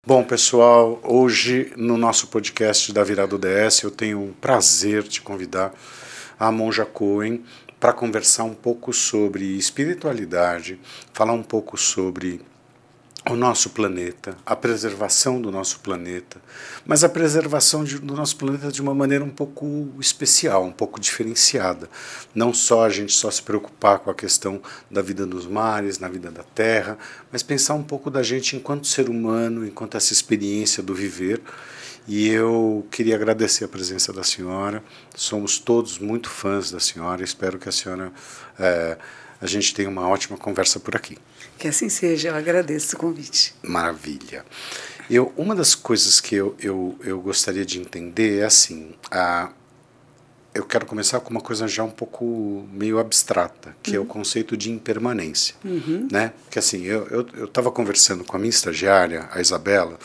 Bom, pessoal, hoje no nosso podcast da Virada ODS eu tenho o prazer de convidar a Monja Coen para conversar um pouco sobre espiritualidade, falar um pouco sobre o nosso planeta, a preservação do nosso planeta, mas a preservação do nosso planeta de uma maneira um pouco especial, um pouco diferenciada. Não só a gente só se preocupar com a questão da vida nos mares, na vida da terra, mas pensar um pouco da gente enquanto ser humano, enquanto essa experiência do viver. E eu queria agradecer a presença da senhora. Somos todos muito fãs da senhora. Espero que a senhora, a gente tenha uma ótima conversa por aqui. Que assim seja, eu agradeço o convite. Maravilha. Uma das coisas que eu gostaria de entender é assim, eu quero começar com uma coisa já um pouco meio abstrata, que é o conceito de impermanência. Né? Porque assim, eu estava conversando com a minha estagiária, a Isabela,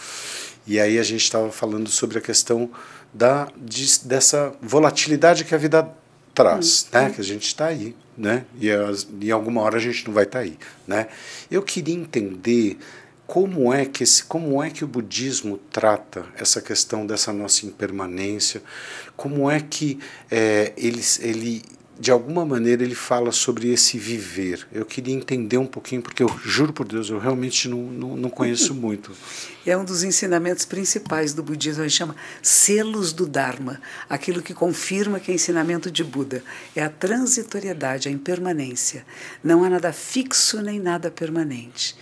e aí a gente estava falando sobre a questão dessa volatilidade que a vida traz, né? Que a gente está aí, né? E em alguma hora a gente não vai estar aí, né? Eu queria entender como é que o budismo trata essa questão dessa nossa impermanência, como é que ele de alguma maneira ele fala sobre esse viver. Eu queria entender um pouquinho, porque eu juro por Deus, eu realmente não conheço muito. É um dos ensinamentos principais do budismo, a gente chama selos do Dharma, aquilo que confirma que é ensinamento de Buda. É a transitoriedade, a impermanência. Não há nada fixo nem nada permanente.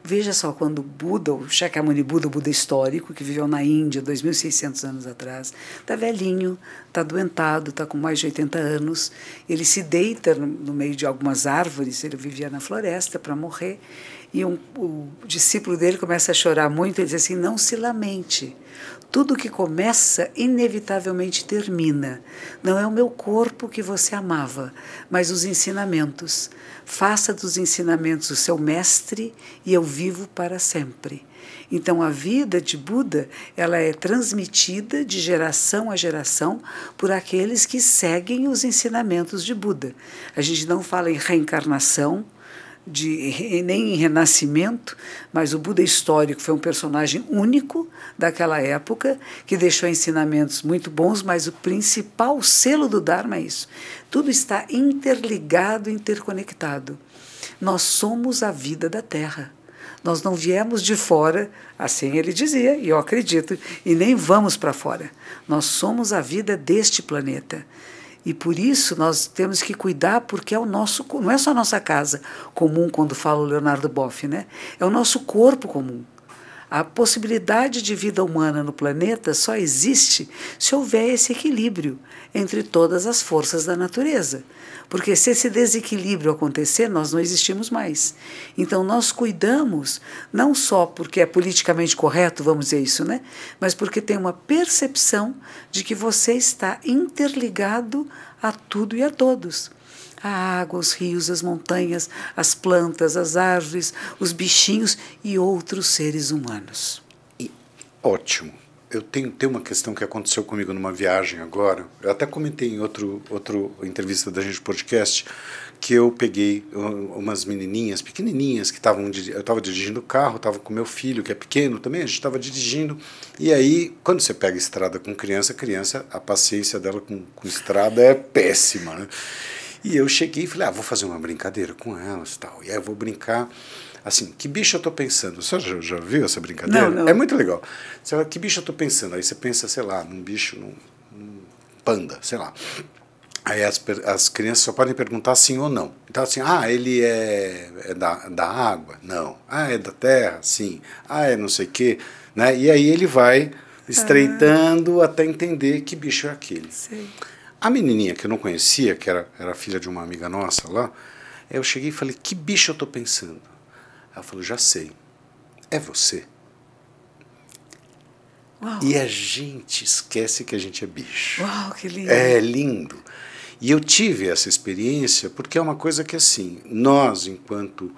Veja só, quando Buda, o Shakyamuni Buda, o Buda histórico, que viveu na Índia 2.600 anos atrás, está velhinho, está doentado, está com mais de 80 anos, ele se deita no meio de algumas árvores, ele vivia na floresta para morrer, e o discípulo dele começa a chorar muito, ele diz assim, não se lamente, tudo que começa inevitavelmente termina. Não é o meu corpo que você amava, mas os ensinamentos. Faça dos ensinamentos o seu mestre e eu vivo para sempre. Então a vida de Buda, ela é transmitida de geração a geração por aqueles que seguem os ensinamentos de Buda. A gente não fala em reencarnação, nem em renascimento, mas o Buda histórico foi um personagem único daquela época, que deixou ensinamentos muito bons, mas o principal selo do Dharma é isso. Tudo está interligado, interconectado. Nós somos a vida da Terra. Nós não viemos de fora, assim ele dizia, e eu acredito, e nem vamos para fora. Nós somos a vida deste planeta. E por isso nós temos que cuidar, porque é o nosso, não é só a nossa casa comum, quando fala o Leonardo Boff, né? É o nosso corpo comum. A possibilidade de vida humana no planeta só existe se houver esse equilíbrio entre todas as forças da natureza. Porque se esse desequilíbrio acontecer, nós não existimos mais. Então nós cuidamos, não só porque é politicamente correto, vamos dizer isso, né? Mas porque tem uma percepção de que você está interligado a tudo e a todos. A água, os rios, as montanhas, as plantas, as árvores, os bichinhos e outros seres humanos. Ótimo. Eu tenho uma questão que aconteceu comigo numa viagem agora. Eu até comentei em outra entrevista da gente podcast que eu peguei umas menininhas pequenininhas que eu estava dirigindo o carro, estava com meu filho que é pequeno também, a gente estava dirigindo. E aí, quando você pega estrada com criança, a paciência dela com estrada é péssima, né? E eu cheguei e falei, vou fazer uma brincadeira com elas e tal. E aí eu vou brincar, assim, que bicho eu estou pensando? Você já viu essa brincadeira? Não. É muito legal. Você fala, que bicho eu estou pensando? Aí você pensa, sei lá, num bicho, num panda, sei lá. Aí as crianças só podem perguntar sim ou não. Então assim, ele é da água? Não. É da terra? Sim. É não sei o quê. Né? E aí ele vai estreitando até entender que bicho é aquele. Sei. A menininha que eu não conhecia, que era filha de uma amiga nossa lá, eu cheguei e falei, que bicho eu estou pensando? Ela falou, já sei, é você. Uau. E a gente esquece que a gente é bicho. Uau, que lindo. É lindo. E eu tive essa experiência porque é uma coisa que, assim, nós, enquanto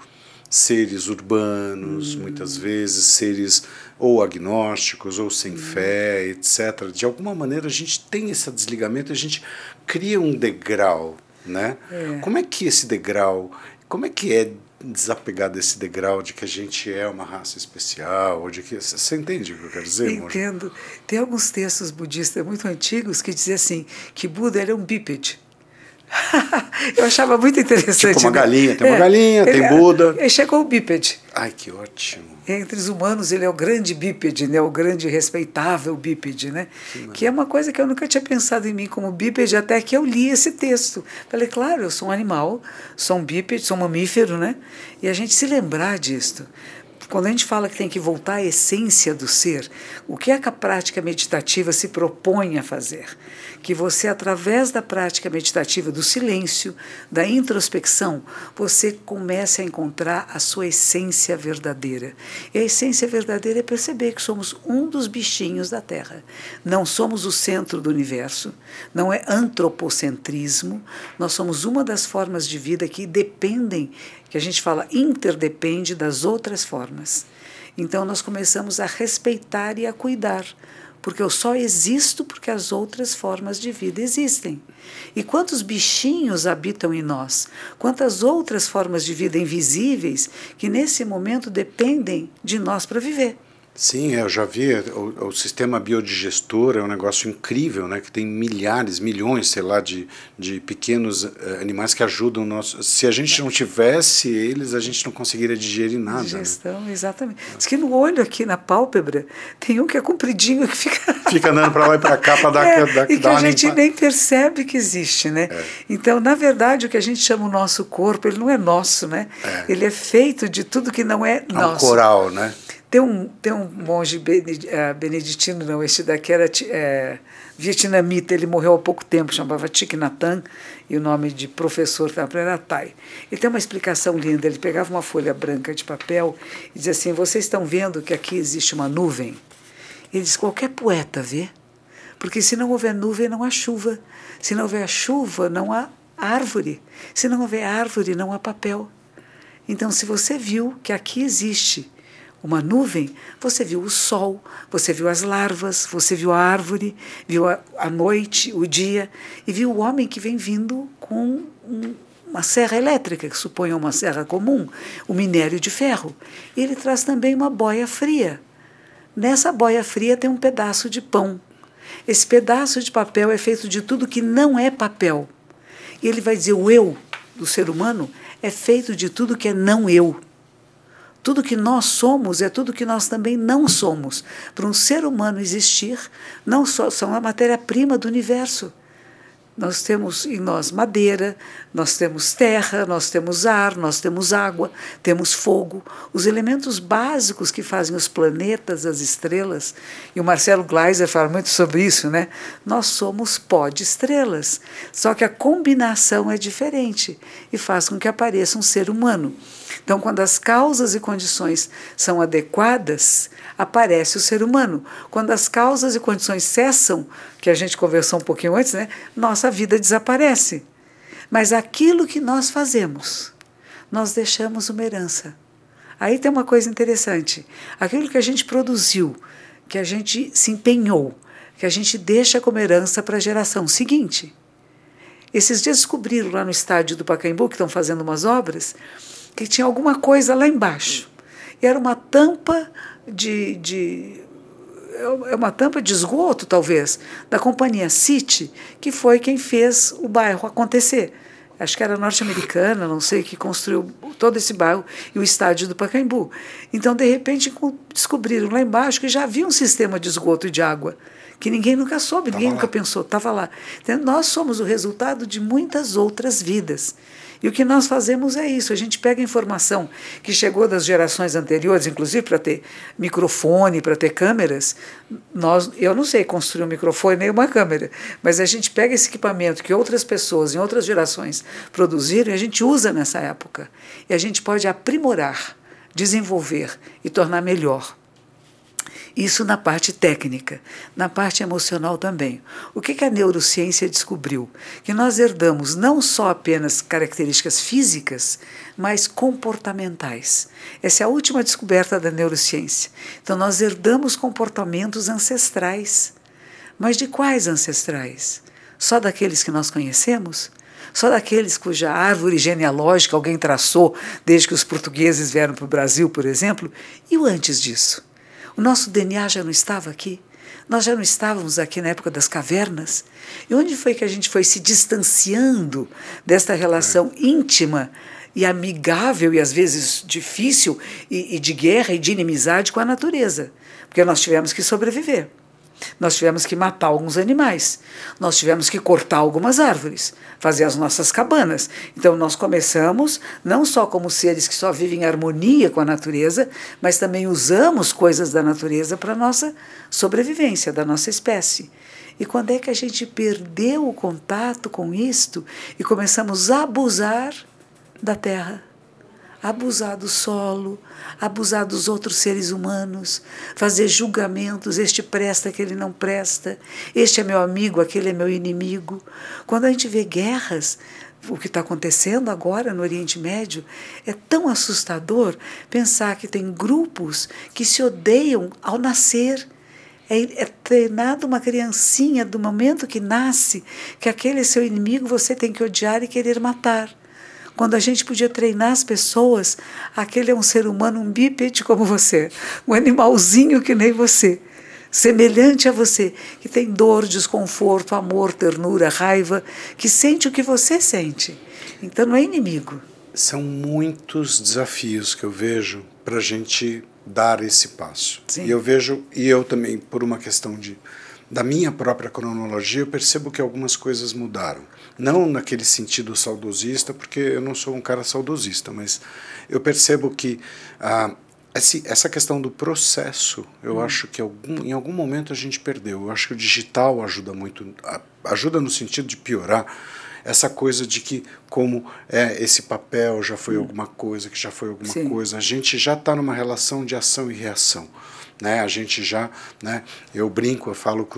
seres urbanos, muitas vezes seres ou agnósticos ou sem fé, etc. De alguma maneira a gente tem esse desligamento, a gente cria um degrau, né? Como é que esse degrau, como é que é desapegar desse degrau de que a gente é uma raça especial, ou de que... Você entende o que eu quero dizer, Moji? Entendo. Tem alguns textos budistas muito antigos que dizem assim, que Buda era um bípede. Eu achava muito interessante. Tipo uma galinha, tem uma galinha, tem Buda. Ele chegou o bípede. Ai, que ótimo. Entre os humanos ele é o grande bípede, né? O grande respeitável bípede, né? Que é uma coisa que eu nunca tinha pensado em mim como bípede até que eu li esse texto. Falei, claro, eu sou um animal, sou um bípede, sou um mamífero, né? E a gente se lembrar disto. Quando a gente fala que tem que voltar à essência do ser, o que é que a prática meditativa se propõe a fazer? Que você, através da prática meditativa, do silêncio, da introspecção, você comece a encontrar a sua essência verdadeira. E a essência verdadeira é perceber que somos um dos bichinhos da Terra. Não somos o centro do universo, não é antropocentrismo, nós somos uma das formas de vida que dependem, que a gente fala interdepende das outras formas. Então nós começamos a respeitar e a cuidar, porque eu só existo porque as outras formas de vida existem. E quantos bichinhos habitam em nós? Quantas outras formas de vida invisíveis que nesse momento dependem de nós para viver? Sim, eu já vi, o sistema biodigestor é um negócio incrível, né, que tem milhares, milhões, sei lá, de pequenos animais que ajudam o nosso... Se a gente não tivesse eles, a gente não conseguiria digerir nada. Digestão, né? Exatamente. Diz que no olho aqui, na pálpebra, tem um que é compridinho que fica... Fica andando para lá e para cá para dar e que a gente nem percebe que existe, né? Então, na verdade, o que a gente chama o nosso corpo, ele não é nosso, né? Ele é feito de tudo que não é nosso. É um coral, né? Tem um monge beneditino, não, esse daqui era vietnamita, ele morreu há pouco tempo, chamava Thich Nhat Hanh, e o nome de professor era Thai. Ele tem uma explicação linda, ele pegava uma folha branca de papel e dizia assim, vocês estão vendo que aqui existe uma nuvem? Ele diz, qualquer poeta vê, porque se não houver nuvem, não há chuva. Se não houver chuva, não há árvore. Se não houver árvore, não há papel. Então, se você viu que aqui existe uma nuvem, você viu o sol, você viu as larvas, você viu a árvore, viu a noite, o dia, e viu o homem que vem vindo com uma serra elétrica, que suponha uma serra comum, o minério de ferro. E ele traz também uma boia fria. Nessa boia fria tem um pedaço de pão. Esse pedaço de papel é feito de tudo que não é papel. E ele vai dizer, o eu do ser humano é feito de tudo que é não eu. Tudo que nós somos é tudo que nós também não somos. Para um ser humano existir, não só são a matéria-prima do universo. Nós temos em nós madeira, nós temos terra, nós temos ar, nós temos água, temos fogo. Os elementos básicos que fazem os planetas, as estrelas. E o Marcelo Gleiser fala muito sobre isso, né? Nós somos pó de estrelas. Só que a combinação é diferente e faz com que apareça um ser humano. Então, quando as causas e condições são adequadas, aparece o ser humano. Quando as causas e condições cessam, que a gente conversou um pouquinho antes, né, nossa vida desaparece. Mas aquilo que nós fazemos, nós deixamos uma herança. Aí tem uma coisa interessante. Aquilo que a gente produziu, que a gente se empenhou, que a gente deixa como herança para a geração seguinte. Esses dias descobriram lá no estádio do Pacaembu, que estão fazendo umas obras, que tinha alguma coisa lá embaixo. E era uma tampa uma tampa de esgoto, talvez, da companhia City, que foi quem fez o bairro acontecer. Acho que era norte-americana, não sei, que construiu todo esse bairro e o estádio do Pacaembu. Então, de repente, descobriram lá embaixo que já havia um sistema de esgoto e de água, que ninguém nunca soube, ninguém nunca pensou, estava lá. Então, nós somos o resultado de muitas outras vidas. E o que nós fazemos é isso, a gente pega a informação que chegou das gerações anteriores, inclusive para ter microfone, para ter câmeras. Eu não sei construir um microfone nem uma câmera, mas a gente pega esse equipamento que outras pessoas em outras gerações produziram e a gente usa nessa época. E a gente pode aprimorar, desenvolver e tornar melhor. Isso na parte técnica, na parte emocional também. O que a neurociência descobriu? Que nós herdamos não só apenas características físicas, mas comportamentais. Essa é a última descoberta da neurociência. Então, nós herdamos comportamentos ancestrais. Mas de quais ancestrais? Só daqueles que nós conhecemos? só daqueles cuja árvore genealógica alguém traçou desde que os portugueses vieram para o Brasil, por exemplo, e o antes disso? O nosso DNA já não estava aqui? Nós já não estávamos aqui na época das cavernas? E onde foi que a gente foi se distanciando desta relação íntima e amigável e às vezes difícil e de guerra e de inimizade com a natureza? Porque nós tivemos que sobreviver. Nós tivemos que matar alguns animais, nós tivemos que cortar algumas árvores, fazer as nossas cabanas. Então nós começamos não só como seres que só vivem em harmonia com a natureza, mas também usamos coisas da natureza para a nossa sobrevivência, da nossa espécie. E quando é que a gente perdeu o contato com isto e começamos a abusar da terra? Abusar do solo, abusar dos outros seres humanos, fazer julgamentos, este presta, aquele não presta, este é meu amigo, aquele é meu inimigo. Quando a gente vê guerras, o que está acontecendo agora no Oriente Médio, é tão assustador pensar que tem grupos que se odeiam ao nascer. É treinado uma criancinha do momento que nasce, que aquele é seu inimigo, você tem que odiar e querer matar. Quando a gente podia treinar as pessoas, aquele é um ser humano, um bípede como você, um animalzinho que nem você, semelhante a você, que tem dor, desconforto, amor, ternura, raiva, que sente o que você sente. Então não é inimigo. São muitos desafios que eu vejo para a gente dar esse passo. Sim. E eu vejo, e eu também, por uma questão da minha própria cronologia, eu percebo que algumas coisas mudaram. Não naquele sentido saudosista, porque eu não sou um cara saudosista, mas eu percebo que essa questão do processo, eu acho que em algum momento a gente perdeu. Eu acho que o digital ajuda muito, ajuda no sentido de piorar essa coisa de que, como esse papel já foi alguma coisa, que já foi alguma Sim. coisa, a gente já está numa relação de ação e reação. Né, a gente já, né, eu brinco, eu falo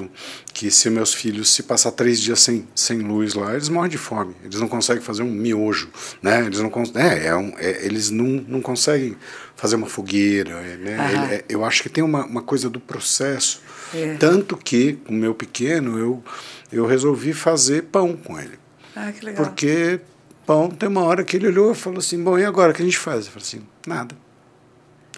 que se meus filhos se passar 3 dias sem luz lá, eles morrem de fome, eles não conseguem fazer um miojo, né, eles não conseguem fazer uma fogueira, né, eu acho que tem uma coisa do processo, tanto que com o meu pequeno eu resolvi fazer pão com ele. Que legal. Porque pão, tem uma hora que ele olhou e falou assim, bom, e agora o que a gente faz? Eu falei assim, nada.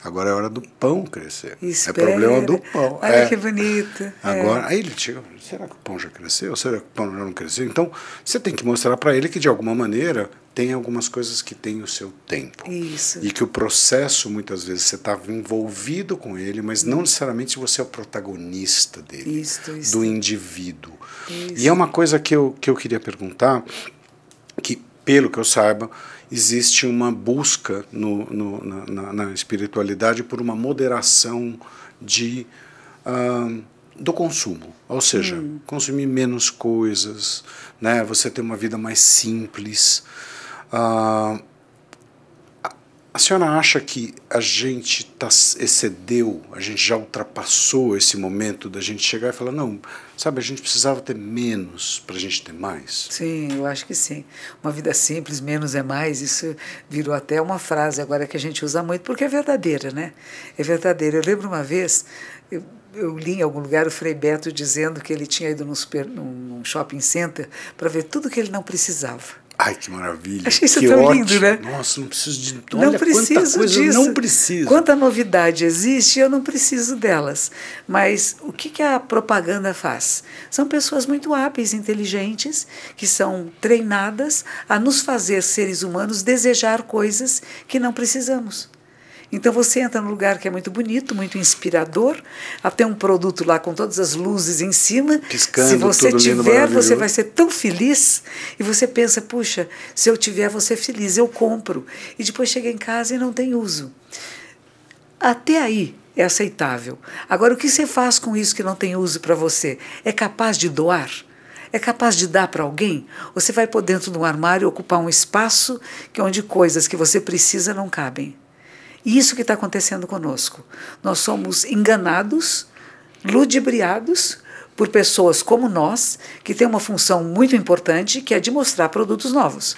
Agora é hora do pão crescer. Espera. É problema do pão. Olha que bonito. Agora, aí ele chega, será que o pão já cresceu? Será que o pão já não cresceu? Então, você tem que mostrar para ele que, de alguma maneira, tem algumas coisas que têm o seu tempo. Isso. E que o processo, muitas vezes, você está envolvido com ele, mas não necessariamente você é o protagonista dele, do indivíduo. Isso. E é uma coisa que eu queria perguntar, que, pelo que eu saiba, existe uma busca na espiritualidade por uma moderação do consumo, ou seja, consumir menos coisas, né? Você ter uma vida mais simples. A senhora acha que a gente excedeu, a gente já ultrapassou esse momento da gente chegar e falar, não, sabe, a gente precisava ter menos para a gente ter mais? Sim, eu acho que sim. Uma vida simples, menos é mais, isso virou até uma frase agora que a gente usa muito, porque é verdadeira, né? É verdadeira. Eu lembro uma vez, eu li em algum lugar o Frei Beto dizendo que ele tinha ido num shopping center para ver tudo que ele não precisava. Ai, que maravilha. Achei isso que tão ótimo. lindo, né? Nossa, não preciso de... Não Olha preciso quanta coisa disso. eu não preciso. Quanta novidade existe, eu não preciso delas. Mas o que a propaganda faz? São pessoas muito hábeis, inteligentes, que são treinadas a nos fazer, seres humanos, desejar coisas que não precisamos. Então você entra num lugar que é muito bonito, muito inspirador, até um produto lá com todas as luzes em cima. Piscando, se você tudo lindo, tiver, você maravilhoso. vai ser tão feliz. E você pensa, puxa, se eu tiver, vou ser feliz, eu compro. E depois chega em casa e não tem uso. Até aí é aceitável. Agora, o que você faz com isso que não tem uso para você? É capaz de doar? É capaz de dar para alguém? Ou você vai pôr dentro de um armário e ocupar um espaço onde coisas que você precisa não cabem? Isso que está acontecendo conosco. Nós somos enganados, ludibriados por pessoas como nós, que têm uma função muito importante, que é de mostrar produtos novos.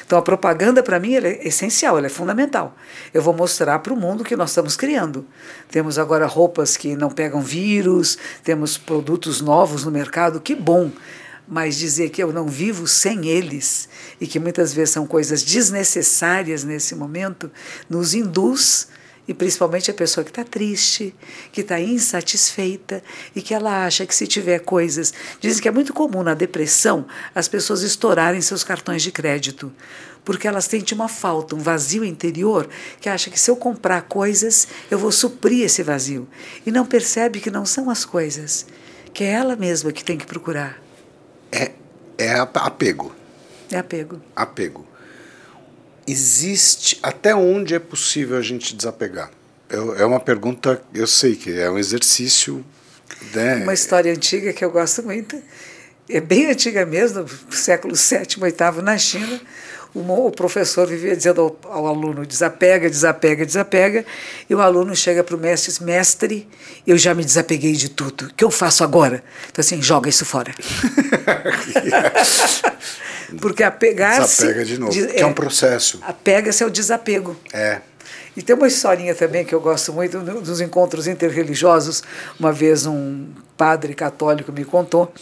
Então a propaganda, para mim, ela é essencial, ela é fundamental. Eu vou mostrar para o mundo o que nós estamos criando. Temos agora roupas que não pegam vírus, temos produtos novos no mercado, que bom. mas dizer que eu não vivo sem eles e que muitas vezes são coisas desnecessárias nesse momento, nos induz, e principalmente a pessoa que está triste, que está insatisfeita e que ela acha que se tiver coisas... Dizem que é muito comum na depressão as pessoas estourarem seus cartões de crédito, porque elas sentem uma falta, um vazio interior, que acha que se eu comprar coisas, eu vou suprir esse vazio. E não percebe que não são as coisas, que é ela mesma que tem que procurar. É apego. É apego. Apego. Existe... Até onde é possível a gente desapegar? É uma pergunta, eu sei que é um exercício... Né? Uma história antiga que eu gosto muito, é bem antiga mesmo, do século VII, VIII, na China. O professor vivia dizendo ao aluno, desapega, desapega, desapega, e o aluno chega para o mestre e diz, mestre, eu já me desapeguei de tudo, o que eu faço agora? Então assim, joga isso fora. Porque apegar-se... Desapega de novo, que é um processo. Apega-se ao desapego. É. E tem uma historinha também que eu gosto muito, dos encontros interreligiosos. Uma vez um padre católico me contou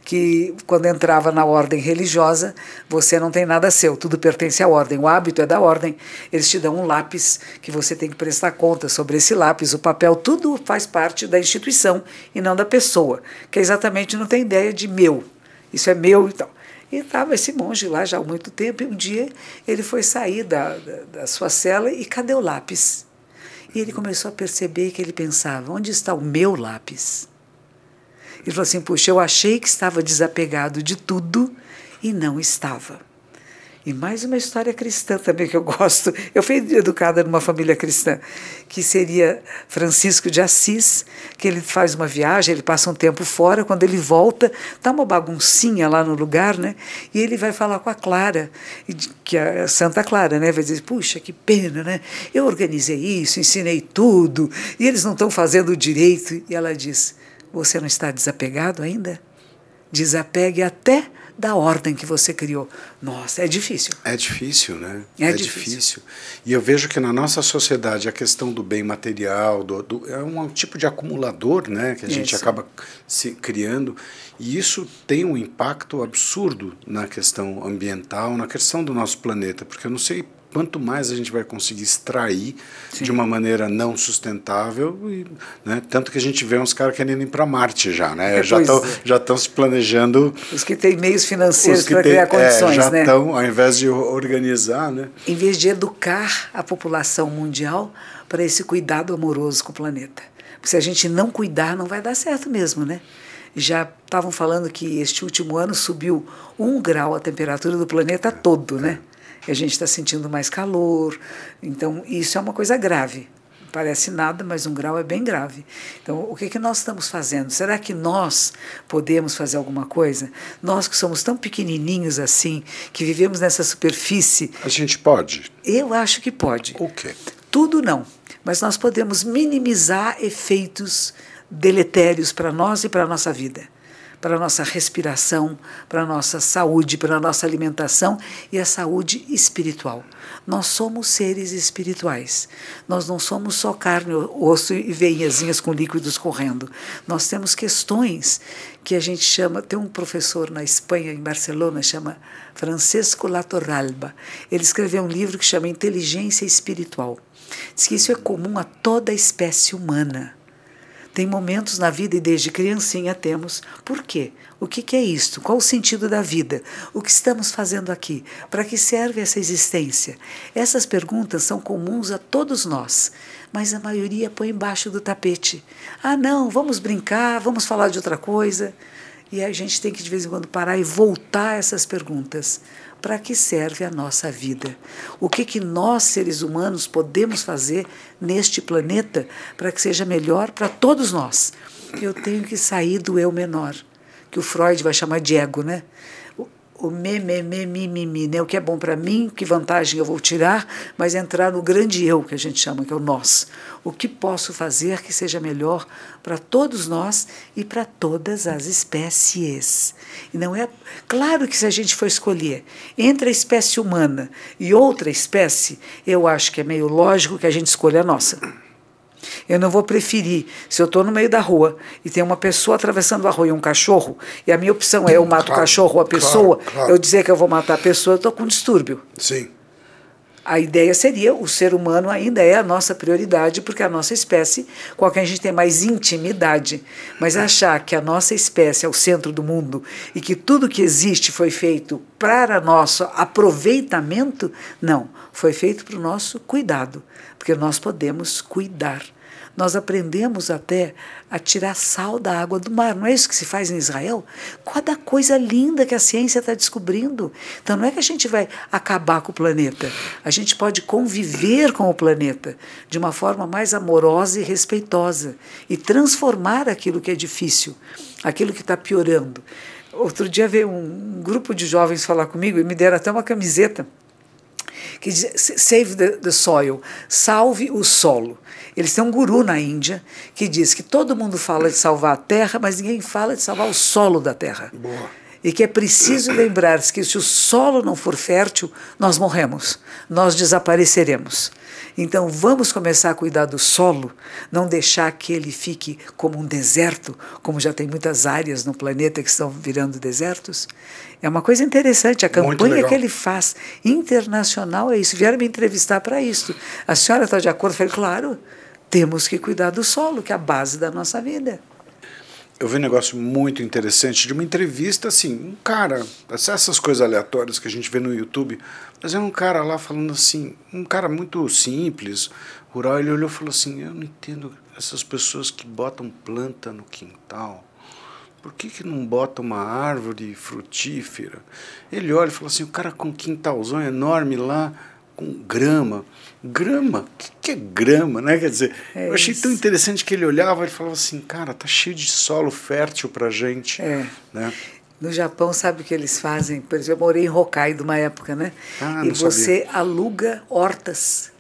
que quando entrava na ordem religiosa, você não tem nada seu, tudo pertence à ordem, o hábito é da ordem. Eles te dão um lápis que você tem que prestar conta sobre esse lápis, o papel, tudo faz parte da instituição e não da pessoa, que exatamente não tem ideia de meu, isso é meu e tal. E estava esse monge lá já há muito tempo, e um dia ele foi sair da sua cela e cadê o lápis? E ele começou a perceber que ele pensava, onde está o meu lápis? Ele falou assim, puxa, eu achei que estava desapegado de tudo e não estava. E mais uma história cristã também que eu gosto. Eu fui educada numa família cristã, que seria Francisco de Assis, que ele faz uma viagem, ele passa um tempo fora, quando ele volta, está uma baguncinha lá no lugar, né? E ele vai falar com a Clara, que é a Santa Clara, né? Vai dizer, puxa, que pena, né? Eu organizei isso, ensinei tudo, e eles não estão fazendo direito. E ela diz, você não está desapegado ainda? Desapegue até da ordem que você criou. Nossa, é difícil. É difícil, né? É difícil. E eu vejo que na nossa sociedade a questão do bem material é um tipo de acumulador, né? Que a gente acaba se criando. E isso tem um impacto absurdo na questão ambiental, na questão do nosso planeta. Porque eu não sei quanto mais a gente vai conseguir extrair de uma maneira não sustentável, né? Tanto que a gente vê uns caras querendo ir para Marte já, né? Já estão se planejando. Os que têm meios financeiros para criar condições, já né? estão, ao invés de organizar, né? Em vez de educar a população mundial para esse cuidado amoroso com o planeta. Porque se a gente não cuidar, não vai dar certo mesmo, né? Já estavam falando que este último ano subiu 1 grau a temperatura do planeta todo, né? A gente está sentindo mais calor, então isso é uma coisa grave. Parece nada, mas 1 grau é bem grave. Então, o que nós estamos fazendo? Será que nós podemos fazer alguma coisa? Nós que somos tão pequenininhos assim, que vivemos nessa superfície... A gente pode? Eu acho que pode. O quê? Tudo não, mas nós podemos minimizar efeitos deletérios para nós e para a nossa vida. Para a nossa respiração, para a nossa saúde, para a nossa alimentação e a saúde espiritual. Nós somos seres espirituais. Nós não somos só carne, osso e veinhazinhas com líquidos correndo. Nós temos questões que a gente chama... Tem um professor na Espanha, em Barcelona, chama Francesco Latorralba. Ele escreveu um livro que chama Inteligência Espiritual. Diz que isso é comum a toda a espécie humana. Tem momentos na vida, e desde criancinha temos. Por quê? O que é isto? Qual o sentido da vida? O que estamos fazendo aqui? Para que serve essa existência? Essas perguntas são comuns a todos nós, mas a maioria põe embaixo do tapete. Ah, não, vamos brincar, vamos falar de outra coisa. E a gente tem que, de vez em quando, parar e voltar a essas perguntas. Para que serve a nossa vida? O que nós, seres humanos, podemos fazer neste planeta para que seja melhor para todos nós? Eu tenho que sair do eu menor, que o Freud vai chamar de ego, né? O mi, né? O que é bom para mim, que vantagem eu vou tirar, mas entrar no grande eu, que a gente chama, que é o nós. O que posso fazer que seja melhor para todos nós e para todas as espécies. E não é claro que se a gente for escolher entre a espécie humana e outra espécie, eu acho que é meio lógico que a gente escolha a nossa. Eu não vou preferir, se eu estou no meio da rua e tem uma pessoa atravessando a rua e um cachorro, e a minha opção é eu mato o cachorro ou a pessoa, eu dizer que eu vou matar a pessoa, eu estou com distúrbio. Sim. A ideia seria, o ser humano ainda é a nossa prioridade, porque é a nossa espécie com a que a gente tem mais intimidade. Mas achar que a nossa espécie é o centro do mundo e que tudo que existe foi feito para nosso aproveitamento, não. Foi feito para o nosso cuidado, porque nós podemos cuidar. Nós aprendemos até a tirar sal da água do mar. Não é isso que se faz em Israel? Cada coisa linda que a ciência está descobrindo. Então não é que a gente vai acabar com o planeta. A gente pode conviver com o planeta de uma forma mais amorosa e respeitosa e transformar aquilo que é difícil, aquilo que está piorando. Outro dia veio um grupo de jovens falar comigo e me deram até uma camiseta que diz Save the Soil, salve o solo. Eles têm um guru na Índia que diz que todo mundo fala de salvar a terra, mas ninguém fala de salvar o solo da terra. Boa. E que é preciso lembrar-se que se o solo não for fértil, nós morremos, nós desapareceremos. Então vamos começar a cuidar do solo, não deixar que ele fique como um deserto, como já tem muitas áreas no planeta que estão virando desertos. É uma coisa interessante, a campanha que ele faz internacional é isso. Vieram me entrevistar para isso. A senhora está de acordo? Eu falei, claro, temos que cuidar do solo, que é a base da nossa vida. Eu vi um negócio muito interessante de uma entrevista, assim, um cara, essas coisas aleatórias que a gente vê no YouTube, mas é um cara lá falando assim, um cara muito simples, rural, ele olhou e falou assim, eu não entendo essas pessoas que botam planta no quintal, por que não bota uma árvore frutífera? Ele olha e fala assim, o cara com um quintalzão enorme lá, com grama. Grama? O que é grama, né? Quer dizer, eu achei tão interessante que ele olhava e falava assim, cara, tá cheio de solo fértil pra gente. Né? No Japão, sabe o que eles fazem? Por exemplo, eu morei em Hokkaido uma época, né? E você aluga hortas.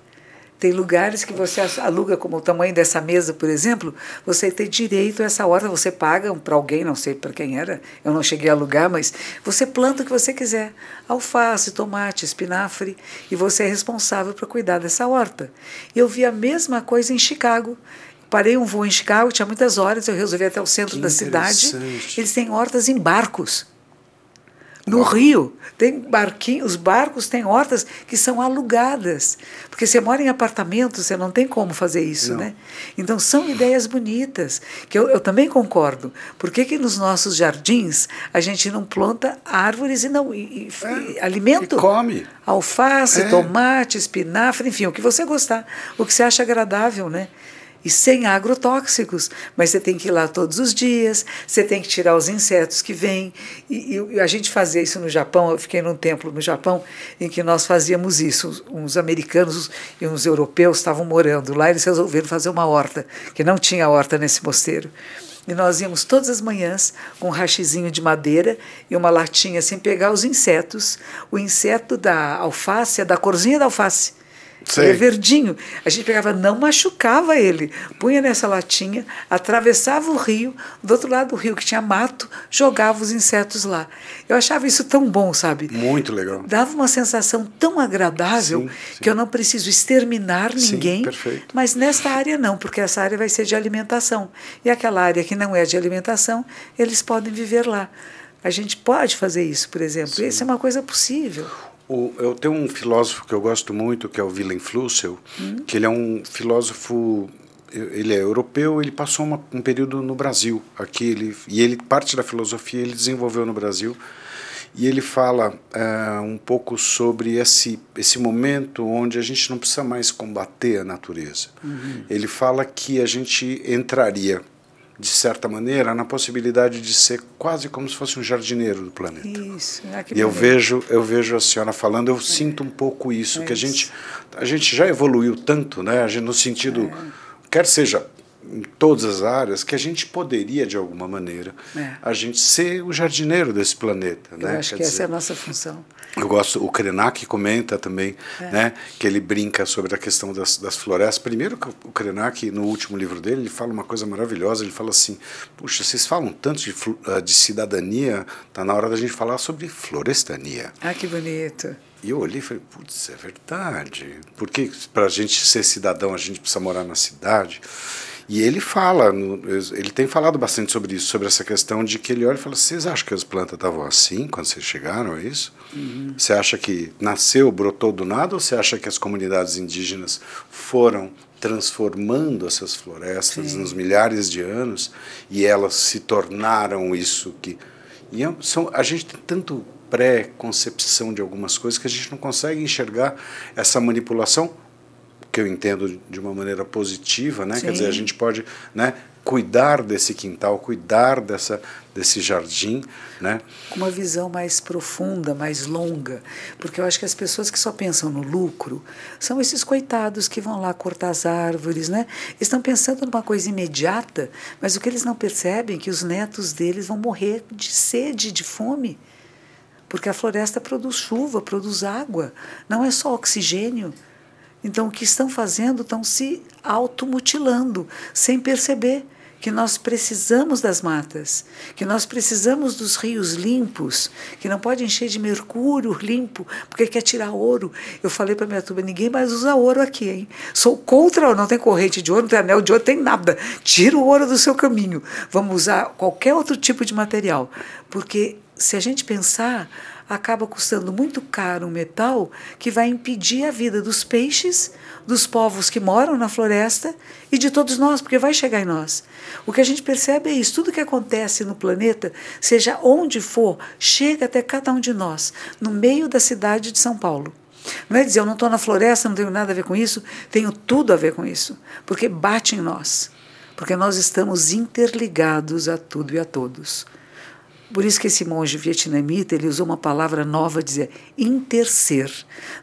Tem lugares que você aluga, como o tamanho dessa mesa, por exemplo, você tem direito a essa horta, você paga para alguém, não sei para quem era, eu não cheguei a alugar, mas você planta o que você quiser, alface, tomate, espinafre, e você é responsável para cuidar dessa horta. E eu vi a mesma coisa em Chicago. Parei um voo em Chicago, tinha muitas horas, eu resolvi ir até o centro da cidade. Eles têm hortas em barcos. No Rio, tem barquinhos, os barcos têm hortas que são alugadas. Porque você mora em apartamento, você não tem como fazer isso, né? Então, são ideias bonitas, que eu também concordo. Por que nos nossos jardins a gente não planta árvores e alimento? E come. Alface, tomate, espinafre, enfim, o que você gostar, o que você acha agradável, né? E sem agrotóxicos, mas você tem que ir lá todos os dias, você tem que tirar os insetos que vêm. E a gente fazia isso no Japão, eu fiquei num templo no Japão em que nós fazíamos isso. Uns americanos e uns europeus estavam morando lá, eles resolveram fazer uma horta, que não tinha horta nesse mosteiro. E nós íamos todas as manhãs com um rachizinho de madeira e uma latinha sem pegar os insetos. O inseto da alface é da corzinha da alface. Ele é verdinho. A gente pegava, não machucava ele, punha nessa latinha, atravessava o rio, do outro lado do rio, que tinha mato, jogava os insetos lá. Eu achava isso tão bom, sabe? Muito legal. Dava uma sensação tão agradável que eu não preciso exterminar ninguém, mas nesta área não, porque essa área vai ser de alimentação. E aquela área que não é de alimentação, eles podem viver lá. A gente pode fazer isso, por exemplo. Isso é uma coisa possível. Eu tenho um filósofo que eu gosto muito, que é o Willem Flusser, que ele é um filósofo, ele é europeu, ele passou um período no Brasil, aqui, ele parte da filosofia ele desenvolveu no Brasil, e ele fala um pouco sobre esse momento onde a gente não precisa mais combater a natureza. Ele fala que a gente entraria, de certa maneira, na possibilidade de ser quase como se fosse um jardineiro do planeta. Isso. E eu vejo a senhora falando, eu sinto um pouco isso, que a gente já evoluiu tanto, né, no sentido, quer seja em todas as áreas, que a gente poderia, de alguma maneira, a gente ser o jardineiro desse planeta. Eu acho que essa é a nossa função. Eu gosto, o Krenak comenta também, né, que ele brinca sobre a questão das florestas. Primeiro, o Krenak, no último livro dele, ele fala uma coisa maravilhosa, ele fala assim, puxa, vocês falam tanto de cidadania, está na hora da gente falar sobre florestania. Ah, que bonito. E eu olhei e falei, putz, é verdade. Porque para a gente ser cidadão, a gente precisa morar na cidade. E ele fala, ele tem falado bastante sobre isso, sobre essa questão de que ele olha e fala, vocês acham que as plantas estavam assim quando vocês chegaram, é isso? Você acha que nasceu, brotou do nada, ou você acha que as comunidades indígenas foram transformando essas florestas nos milhares de anos e elas se tornaram isso que... a gente tem tanto pré-concepção de algumas coisas que a gente não consegue enxergar essa manipulação, que eu entendo de uma maneira positiva, né? Quer dizer, a gente pode, né, cuidar desse quintal, cuidar desse jardim, né? Com uma visão mais profunda, mais longa, porque eu acho que as pessoas que só pensam no lucro são esses coitados que vão lá cortar as árvores, né? Estão pensando numa coisa imediata, mas o que eles não percebem é que os netos deles vão morrer de sede, de fome, porque a floresta produz chuva, produz água, não é só oxigênio. Então, o que estão fazendo? Estão se automutilando, sem perceber que nós precisamos das matas, que nós precisamos dos rios limpos, que não pode encher de mercúrio limpo, porque quer tirar ouro. Eu falei para minha turma, ninguém mais usa ouro aqui, hein? Sou contra, não tem corrente de ouro, não tem anel de ouro, tem nada. Tira o ouro do seu caminho. Vamos usar qualquer outro tipo de material, porque se a gente pensar, acaba custando muito caro um metal que vai impedir a vida dos peixes, dos povos que moram na floresta e de todos nós, porque vai chegar em nós. O que a gente percebe é isso, tudo que acontece no planeta, seja onde for, chega até cada um de nós, no meio da cidade de São Paulo. Não é dizer, eu não estou na floresta, não tenho nada a ver com isso, tenho tudo a ver com isso, porque bate em nós, porque nós estamos interligados a tudo e a todos. Por isso que esse monge vietnamita, ele usou uma palavra nova, dizer interser.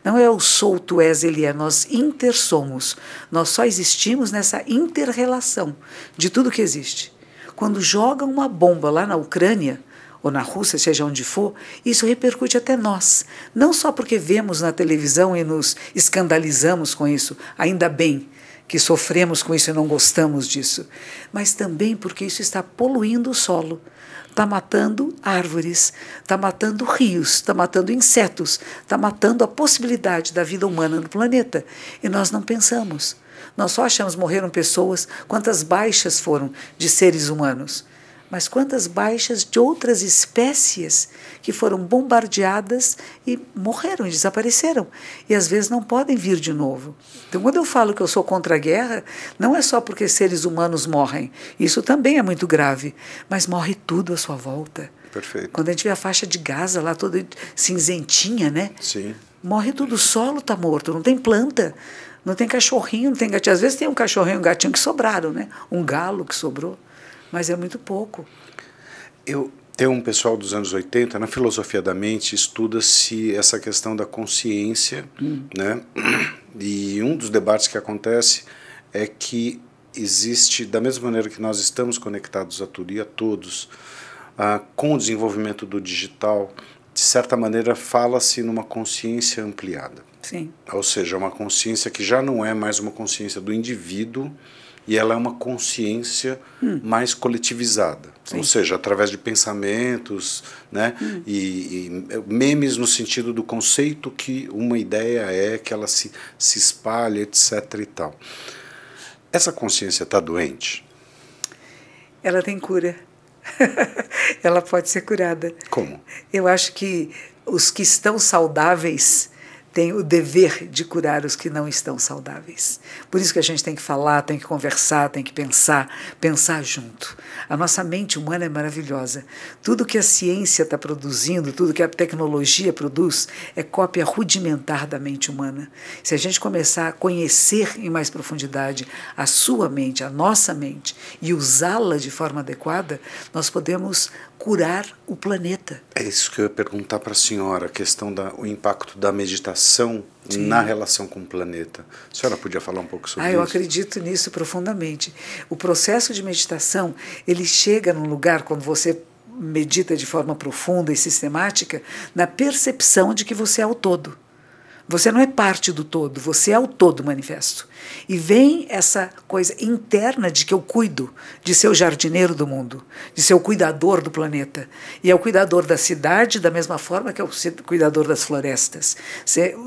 Não é o sou, tu és, ele é, nós intersomos. Nós só existimos nessa interrelação de tudo que existe. Quando jogam uma bomba lá na Ucrânia, ou na Rússia, seja onde for, isso repercute até nós. Não só porque vemos na televisão e nos escandalizamos com isso, ainda bem que sofremos com isso e não gostamos disso, mas também porque isso está poluindo o solo. Está matando árvores, está matando rios, está matando insetos, está matando a possibilidade da vida humana no planeta. E nós não pensamos. Nós só achamos que morreram pessoas, quantas baixas foram de seres humanos, mas quantas baixas de outras espécies que foram bombardeadas e morreram, e desapareceram. E às vezes não podem vir de novo. Então, quando eu falo que eu sou contra a guerra, não é só porque seres humanos morrem. Isso também é muito grave. Mas morre tudo à sua volta. Perfeito. Quando a gente vê a faixa de Gaza lá toda cinzentinha, né? Sim. Morre tudo, o solo está morto, não tem planta. Não tem cachorrinho, não tem gatinho. Às vezes tem um cachorrinho e um gatinho que sobraram, né? Um galo que sobrou. Mas é muito pouco. Tem um pessoal dos anos 80, na filosofia da mente, estuda-se essa questão da consciência, né? E um dos debates que acontece é que existe, da mesma maneira que nós estamos conectados a tudo e a todos, com o desenvolvimento do digital, de certa maneira fala-se numa consciência ampliada. Sim. Ou seja, uma consciência que já não é mais uma consciência do indivíduo, e ela é uma consciência mais coletivizada. Sim. Ou seja, através de pensamentos, né? E memes no sentido do conceito que uma ideia é, que ela se espalha, etc. e tal. Essa consciência está doente? Ela tem cura. Ela pode ser curada. Como? Eu acho que os que estão saudáveis tem o dever de curar os que não estão saudáveis. Por isso que a gente tem que falar, tem que conversar, tem que pensar junto. A nossa mente humana é maravilhosa. Tudo que a ciência está produzindo, tudo que a tecnologia produz, é cópia rudimentar da mente humana. Se a gente começar a conhecer em mais profundidade a sua mente, a nossa mente, e usá-la de forma adequada, nós podemos curar o planeta. É isso que eu ia perguntar para a senhora, a questão do impacto da meditação na relação com o planeta. A senhora podia falar um pouco sobre isso? Eu acredito nisso profundamente. O processo de meditação, ele chega num lugar, quando você medita de forma profunda e sistemática, na percepção de que você é o todo. Você não é parte do todo, você é o todo manifesto. E vem essa coisa interna de que eu cuido, de ser o jardineiro do mundo, de ser o cuidador do planeta. E é o cuidador da cidade da mesma forma que é o cuidador das florestas.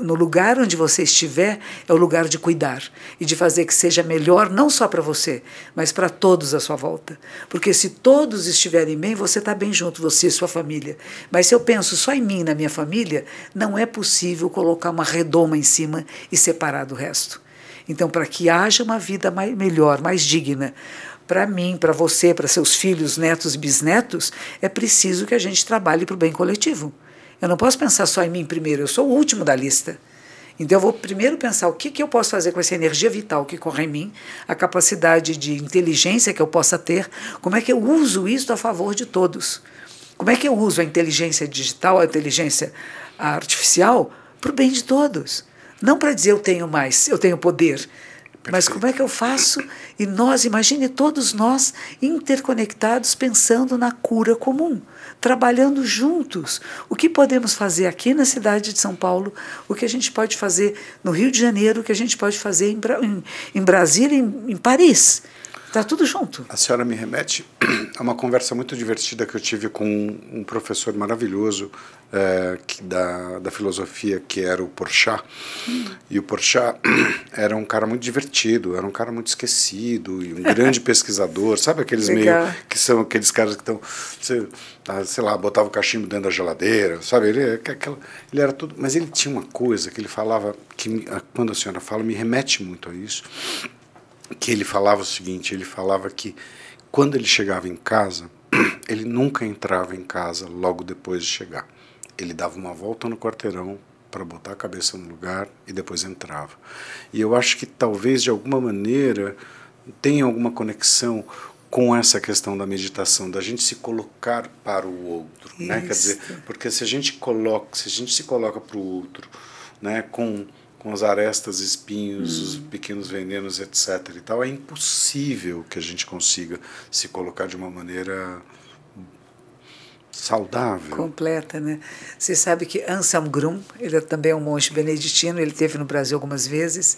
No lugar onde você estiver, é o lugar de cuidar e de fazer que seja melhor não só para você, mas para todos à sua volta. Porque se todos estiverem bem, você está bem junto, você e sua família. Mas se eu penso só em mim e na minha família, não é possível colocar uma redoma em cima e separar do resto. Então, para que haja uma vida melhor, mais digna, para mim, para você, para seus filhos, netos e bisnetos, é preciso que a gente trabalhe para o bem coletivo. Eu não posso pensar só em mim primeiro, eu sou o último da lista. Então, eu vou primeiro pensar o que eu posso fazer com essa energia vital que corre em mim, a capacidade de inteligência que eu possa ter, como é que eu uso isso a favor de todos. Como é que eu uso a inteligência digital, a inteligência artificial, para o bem de todos? Não para dizer eu tenho mais, eu tenho poder, perfeito. Mas como é que eu faço? E nós, imagine todos nós interconectados, pensando na cura comum, trabalhando juntos. O que podemos fazer aqui na cidade de São Paulo, o que a gente pode fazer no Rio de Janeiro, o que a gente pode fazer em Brasília, em Paris. Está tudo junto. A senhora me remete a uma conversa muito divertida que eu tive com um professor maravilhoso da filosofia, que era o Porchat. E o Porchat era um cara muito divertido, era um cara muito esquecido, e um grande pesquisador. Sabe aqueles Legal. meio que são aqueles caras que estão, sei lá, botava o cachimbo dentro da geladeira, sabe? Ele era tudo. Mas ele tinha uma coisa que ele falava, que quando a senhora fala, me remete muito a isso. Que ele falava o seguinte, ele falava que quando ele chegava em casa, ele nunca entrava em casa logo depois de chegar. Ele dava uma volta no quarteirão para botar a cabeça no lugar e depois entrava. E eu acho que talvez, de alguma maneira, tenha alguma conexão com essa questão da meditação, da gente se colocar para o outro, né? Quer dizer, porque se a gente se coloca para o outro, né, com as arestas, espinhos, os pequenos venenos, etc. e tal, é impossível que a gente consiga se colocar de uma maneira saudável. Completa, né? Você sabe que Anselm Grün, ele também é um monge beneditino, ele esteve no Brasil algumas vezes,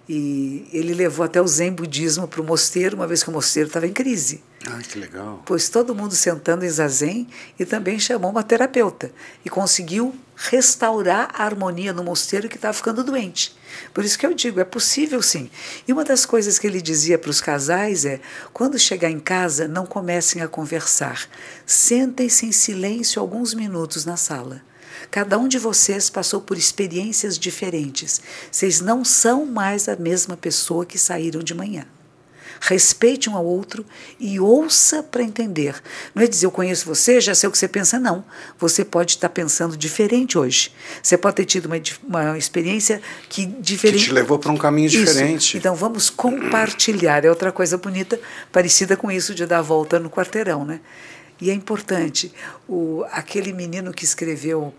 e ele levou até o Zen budismo para o mosteiro, uma vez que o mosteiro estava em crise. Ah, que legal. Pôs todo mundo sentando em zazen e também chamou uma terapeuta e conseguiu restaurar a harmonia no mosteiro que estava ficando doente. Por isso que eu digo, é possível sim. E uma das coisas que ele dizia para os casais é, quando chegar em casa, não comecem a conversar. Sentem-se em silêncio alguns minutos na sala. Cada um de vocês passou por experiências diferentes. Vocês não são mais a mesma pessoa que saíram de manhã. Respeite um ao outro e ouça para entender. Não é dizer, eu conheço você, já sei o que você pensa, não. Você pode estar pensando diferente hoje. Você pode ter tido uma experiência diferente. Que te levou para um caminho diferente. Isso. Então, vamos compartilhar. É outra coisa bonita, parecida com isso de dar a volta no quarteirão, né? E é importante, aquele menino que escreveu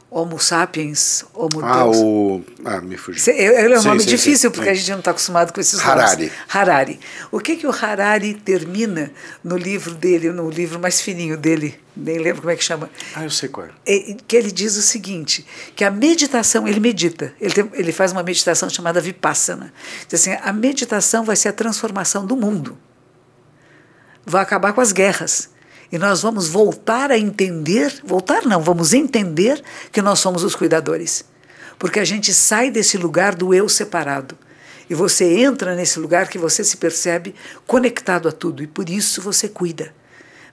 Homo sapiens, Homo Deus. Me fugiu. É um nome difícil, porque a gente não está acostumado com esses Harari. nomes. Harari. O que o Harari termina no livro dele, no livro mais fininho dele, nem lembro como é que chama. Eu sei qual que ele diz o seguinte, que a meditação, ele medita, ele faz uma meditação chamada Vipassana. Diz assim, a meditação vai ser a transformação do mundo. Vai acabar com as guerras. E nós vamos voltar a entender, vamos entender que nós somos os cuidadores. Porque a gente sai desse lugar do eu separado. E você entra nesse lugar que você se percebe conectado a tudo. E por isso você cuida.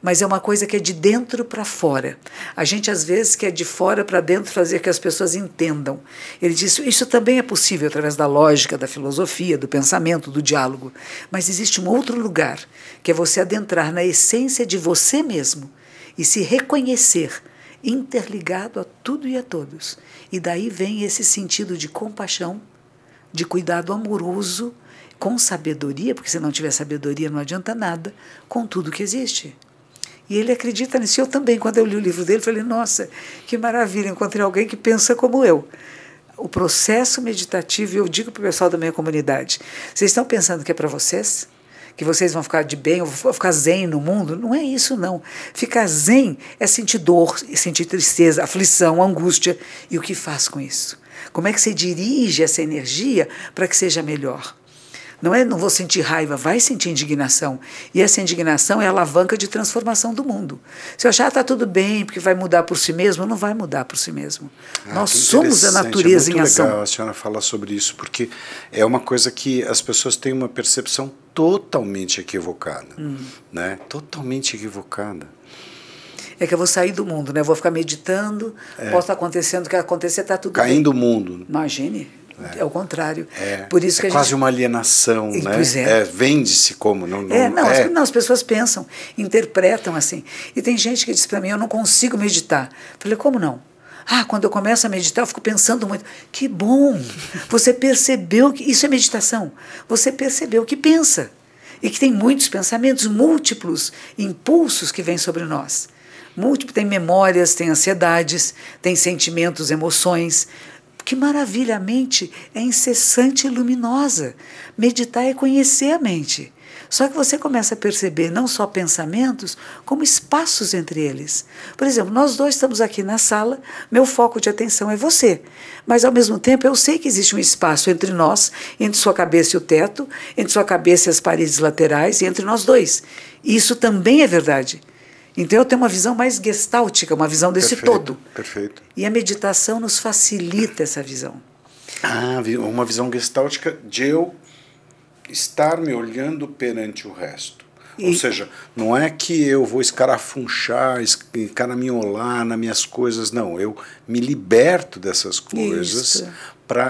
Mas é uma coisa que é de dentro para fora. A gente, às vezes, quer de fora para dentro fazer que as pessoas entendam. Ele diz, isso também é possível através da lógica, da filosofia, do pensamento, do diálogo. Mas existe um outro lugar, que é você adentrar na essência de você mesmo e se reconhecer interligado a tudo e a todos. E daí vem esse sentido de compaixão, de cuidado amoroso, com sabedoria, porque se não tiver sabedoria não adianta nada, com tudo que existe. E ele acredita nisso. Eu também, quando eu li o livro dele, falei, nossa, que maravilha, encontrei alguém que pensa como eu. O processo meditativo, eu digo para o pessoal da minha comunidade, vocês estão pensando que é para vocês? que vocês vão ficar de bem, ou vou ficar zen no mundo. Não é isso, não. Ficar zen é sentir dor, sentir tristeza, aflição, angústia. E o que faz com isso? Como é que você dirige essa energia para que seja melhor? Não é não vou sentir raiva, vai sentir indignação. E essa indignação é a alavanca de transformação do mundo. Se eu achar que está tudo bem, porque vai mudar por si mesmo, não vai mudar por si mesmo. Nós somos a natureza em ação. É muito legal a senhora falar sobre isso, porque é uma coisa que as pessoas têm uma percepção totalmente equivocada. Né? Totalmente equivocada. É que eu vou sair do mundo, né? Eu vou ficar meditando, posso estar acontecendo o que acontecer, está tudo bem. Caindo o mundo. Imagine. É o contrário. Por isso que quase uma alienação, né? Pois é. Vende-se como. Não, as pessoas pensam, interpretam assim. E tem gente que diz para mim, eu não consigo meditar. Eu falei, como não? Quando eu começo a meditar, eu fico pensando muito. Que bom! Você percebeu que isso é meditação. Você percebeu que pensa. E que tem muitos pensamentos, múltiplos impulsos que vêm sobre nós. Tem memórias, tem ansiedades, tem sentimentos, emoções. Que maravilha, a mente é incessante e luminosa. Meditar é conhecer a mente. Só que você começa a perceber não só pensamentos, como espaços entre eles. Por exemplo, nós dois estamos aqui na sala, meu foco de atenção é você. Mas, ao mesmo tempo, eu sei que existe um espaço entre nós, entre sua cabeça e o teto, entre sua cabeça e as paredes laterais, e entre nós dois. E isso também é verdade. Então eu tenho uma visão mais gestáltica, uma visão desse todo. Perfeito. E a meditação nos facilita essa visão. Uma visão gestáltica de eu estar me olhando perante o resto. Ou seja, não é que eu vou escarafunchar, escaraminholar nas minhas coisas, não. Eu me liberto dessas coisas,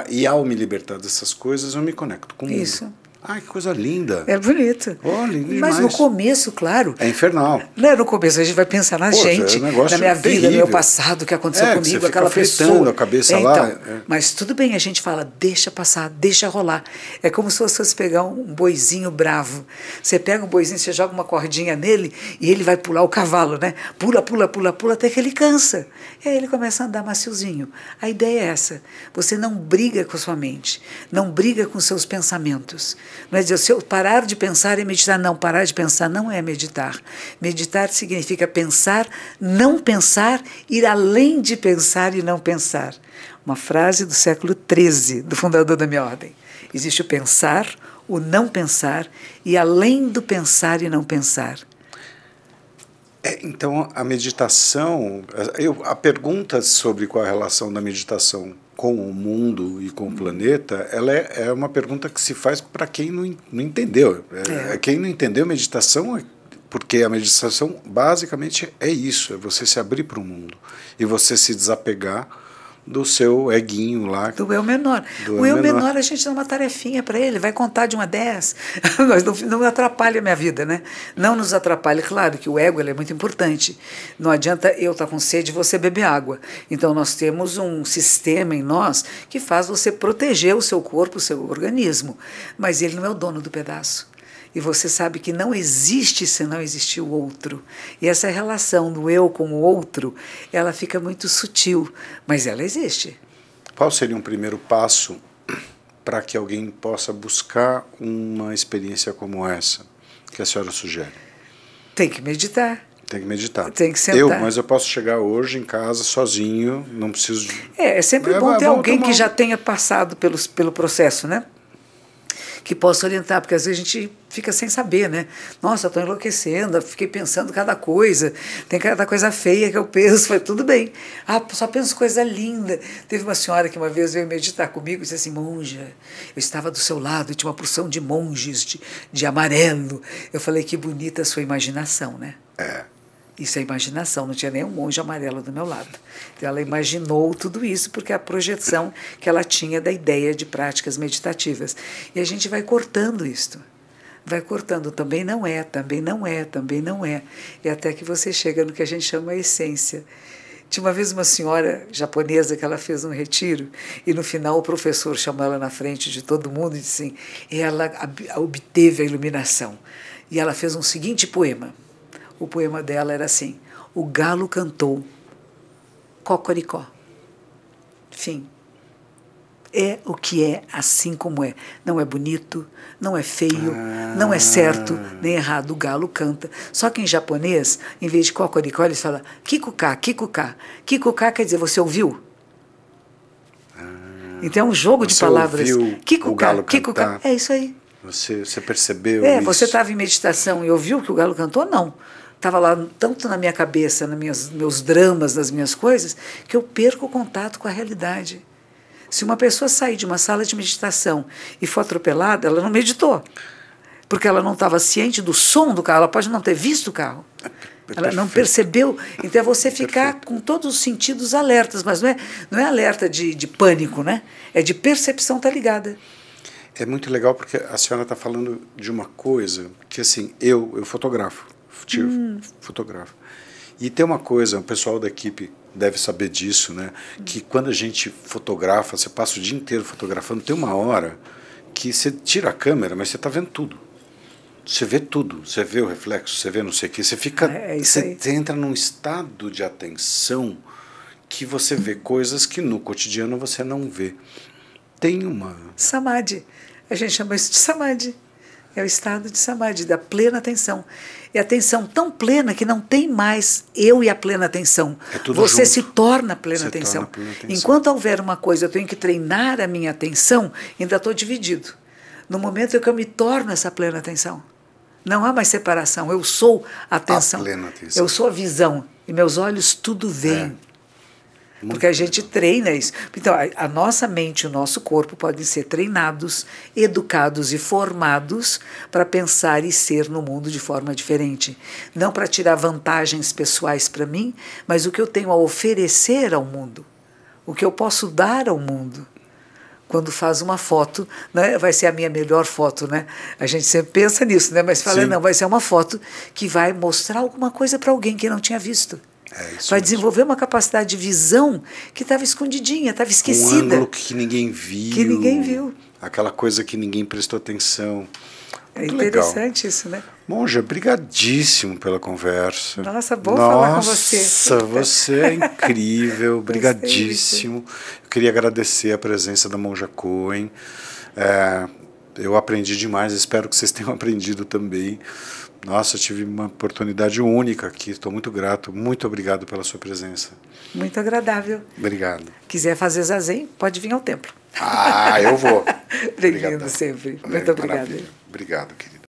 e ao me libertar dessas coisas, eu me conecto com o mundo. Isso. Que coisa linda. É bonito. Lindo Mas demais. no começo, claro. É infernal. No começo a gente vai pensar na gente, na minha vida, no meu passado, o que aconteceu comigo, você aquela fica pessoa. A cabeça lá. Mas tudo bem, a gente fala, deixa passar, deixa rolar. É como se fosse pegar um boizinho bravo. Você pega um boizinho, você joga uma cordinha nele e ele vai pular o cavalo, né? Pula, pula, pula, pula, até que ele cansa. E aí ele começa a andar maciozinho. A ideia é essa. Você não briga com a sua mente, não briga com seus pensamentos. Não é dizer, se eu parar de pensar é meditar. Não, parar de pensar não é meditar. Meditar significa pensar, não pensar, ir além de pensar e não pensar. Uma frase do século XIII, do fundador da minha ordem. Existe o pensar, o não pensar e além do pensar e não pensar. Então, a meditação... A pergunta sobre qual é a relação da meditação com o mundo e com o planeta, ela é uma pergunta que se faz para quem não entendeu. Quem não entendeu meditação, porque a meditação basicamente é isso, é você se abrir para o mundo e você se desapegar do seu eguinho lá. Do eu menor. O eu menor a gente dá uma tarefinha para ele, vai contar de 1 a 10, mas não atrapalha a minha vida, né? Não nos atrapalha. Claro que o ego ele é muito importante. Não adianta eu estar com sede e você beber água. Então nós temos um sistema em nós que faz você proteger o seu corpo, o seu organismo, mas ele não é o dono do pedaço. E você sabe que não existe se não existir o outro. E essa relação do eu com o outro, ela fica muito sutil, mas ela existe. Qual seria um primeiro passo para que alguém possa buscar uma experiência como essa que a senhora sugere? Tem que meditar. Tem que meditar. Tem que sentar. Mas eu posso chegar hoje em casa sozinho, não preciso... É sempre bom ter alguém que já tenha passado pelo processo, né? Que possa orientar, porque às vezes a gente fica sem saber, né? Nossa, estou enlouquecendo, fiquei pensando cada coisa, tem cada coisa feia que eu penso, foi tudo bem. Só penso coisa linda. Teve uma senhora que uma vez veio meditar comigo e disse assim, monja, eu estava do seu lado e tinha uma porção de monges de amarelo. Eu falei, que bonita a sua imaginação, né? Isso é imaginação, não tinha nenhum monge amarelo do meu lado. Então ela imaginou tudo isso porque é a projeção que ela tinha da ideia de práticas meditativas. E a gente vai cortando isto. Vai cortando, também não é, também não é, também não é. E até que você chega no que a gente chama a essência. Tinha uma vez uma senhora japonesa que ela fez um retiro e no final o professor chamou ela na frente de todo mundo e disse assim, ela obteve a iluminação. E ela fez um seguinte poema. O poema dela era assim, o galo cantou, cocoricó. Fim. é o que é, assim como é. Não é bonito, não é feio, não é certo, nem errado. O galo canta. Só que em japonês, em vez de cocoricó, eles falam kikuká, kikuká. Kikuká quer dizer, você ouviu? Então é um jogo de palavras. Kikuká, kikuká. É isso aí. Você percebeu isso? Você estava em meditação e ouviu que o galo cantou? Não. Estava lá tanto na minha cabeça, nos meus dramas, nas minhas coisas, que eu perco o contato com a realidade. Se uma pessoa sair de uma sala de meditação e for atropelada, ela não meditou. Porque ela não estava ciente do som do carro, ela pode não ter visto o carro. Ela não percebeu. Então é você ficar com todos os sentidos alertas, mas não é alerta de pânico, né? É de percepção, tá ligada. É muito legal porque a senhora está falando de uma coisa que, assim, eu fotografo, fotografo. E tem uma coisa, o pessoal da equipe deve saber disso, né? Que quando a gente fotografa, você passa o dia inteiro fotografando, tem uma hora que você tira a câmera, mas você está vendo tudo. Você vê tudo, você vê o reflexo, você vê não sei o que, você fica, você entra num estado de atenção que você vê coisas que no cotidiano você não vê. Tem uma... Samadhi. A gente chama isso de samadhi. É o estado de samadhi, da plena atenção. E atenção tão plena que não tem mais eu e a plena atenção. É tudo você junto. se torna plena atenção. Enquanto houver uma coisa, eu tenho que treinar a minha atenção, ainda estou dividido. No momento em que eu me torno essa plena atenção, não há mais separação. Eu sou a atenção. A plena atenção. Eu sou a visão. E meus olhos tudo veem. Porque a gente treina isso. Então, a nossa mente e o nosso corpo podem ser treinados, educados e formados para pensar e ser no mundo de forma diferente. Não para tirar vantagens pessoais para mim, mas o que eu tenho a oferecer ao mundo. O que eu posso dar ao mundo. Quando faz uma foto, né, vai ser a minha melhor foto, né? A gente sempre pensa nisso, né? Mas fala, não, vai ser uma foto que vai mostrar alguma coisa para alguém que não tinha visto. Vai desenvolver uma capacidade de visão que estava escondidinha, estava esquecida. Um ângulo que ninguém viu. Que ninguém viu. Aquela coisa que ninguém prestou atenção. É interessante isso, né? Monja, brigadíssimo pela conversa. Nossa, bom falar com você. Nossa, você é incrível, brigadíssimo. Eu queria agradecer a presença da Monja Coen. Eu aprendi demais, espero que vocês tenham aprendido também. Nossa, eu tive uma oportunidade única aqui, estou muito grato. Muito obrigado pela sua presença. Muito agradável. Obrigado. Quiser fazer zazen, pode vir ao templo. Eu vou. Bem-vindo sempre. Muito obrigada. Obrigado, querido.